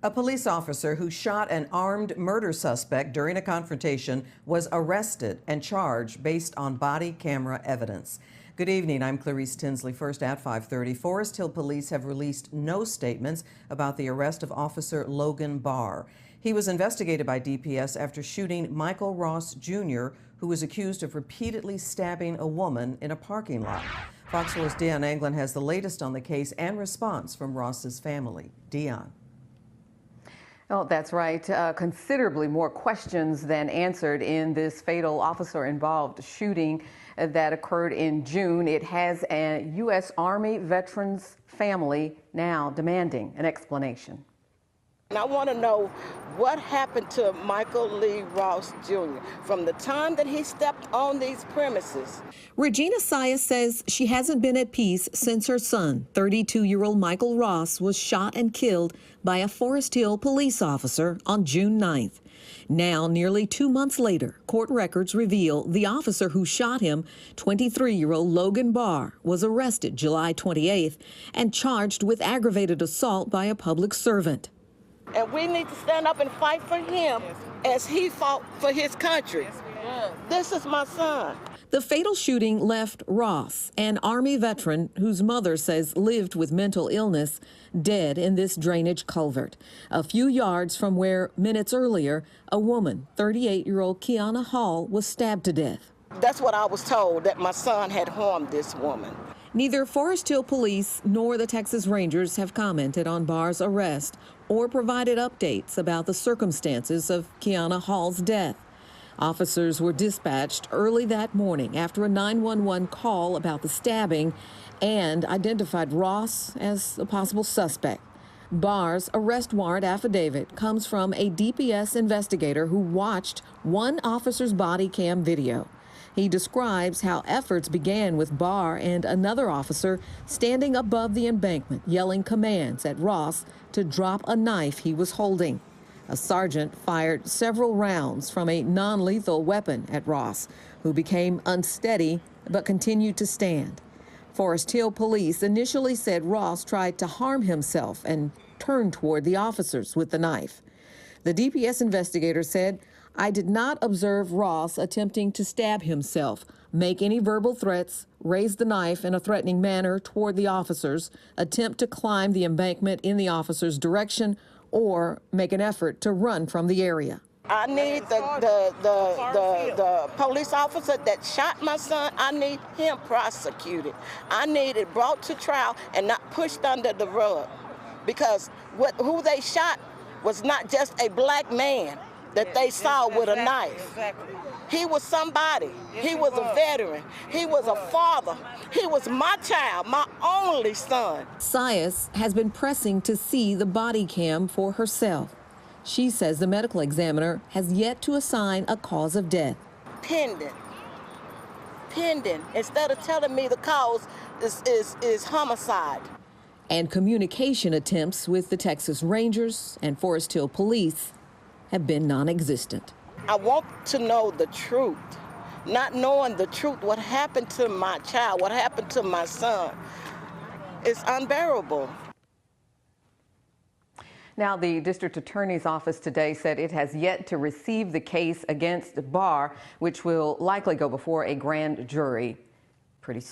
A police officer who shot an armed murder suspect during a confrontation was arrested and charged based on body camera evidence. Good evening, I'm Clarice Tinsley. First at 5:30, Forest Hill police have released no statements about the arrest of Officer Logan Barr. He was investigated by DPS after shooting Michael Ross Jr., who was accused of repeatedly stabbing a woman in a parking lot. Fox 4's Dion Anglin has the latest on the case and response from Ross's family. Dion. Oh, that's right. Considerably more questions than answered in this fatal officer-involved shooting that occurred in June. It has a U.S. Army veteran's family now demanding an explanation. And I want to know what happened to Michael Lee Ross Jr. from the time that he stepped on these premises. Regina Sias says she hasn't been at peace since her son, 32-year-old Michael Ross, was shot and killed by a Forest Hill police officer on June 9th. Now, nearly 2 months later, court records reveal the officer who shot him, 23-year-old Logan Barr, was arrested July 28th and charged with aggravated assault by a public servant. And we need to stand up and fight for him as he fought for his country. This is my son. The fatal shooting left Ross, an Army veteran whose mother says lived with mental illness, dead in this drainage culvert. A few yards from where, minutes earlier, a woman, 38-year-old Kiana Hall, was stabbed to death. That's what I was told, that my son had harmed this woman. Neither Forest Hill Police nor the Texas Rangers have commented on Barr's arrest or provided updates about the circumstances of Kiana Hall's death. Officers were dispatched early that morning after a 911 call about the stabbing and identified Ross as a possible suspect. Barr's arrest warrant affidavit comes from a DPS investigator who watched one officer's body cam video. He describes how efforts began with Barr and another officer standing above the embankment, yelling commands at Ross to drop a knife he was holding. A sergeant fired several rounds from a non-lethal weapon at Ross, who became unsteady but continued to stand. Forest Hill police initially said Ross tried to harm himself and turned toward the officers with the knife. The DPS investigator said, "I did not observe Ross attempting to stab himself, make any verbal threats, raise the knife in a threatening manner toward the officers, attempt to climb the embankment in the officers' direction, or make an effort to run from the area." I need the police officer that shot my son, I need him prosecuted. I need it brought to trial and not pushed under the rug. Because who they shot was not just a black man that they saw with a knife. Exactly. He was somebody. He was a veteran. He was a father. He was my child, my only son. Sias has been pressing to see the body cam for herself. She says the medical examiner has yet to assign a cause of death. Pending. Instead of telling me the cause is homicide. And communication attempts with the Texas Rangers and Forest Hill Police have been non-existent. I want to know the truth. Not knowing the truth, what happened to my child, what happened to my son, is unbearable. Now, the district attorney's office today said it has yet to receive the case against Barr, which will likely go before a grand jury pretty soon.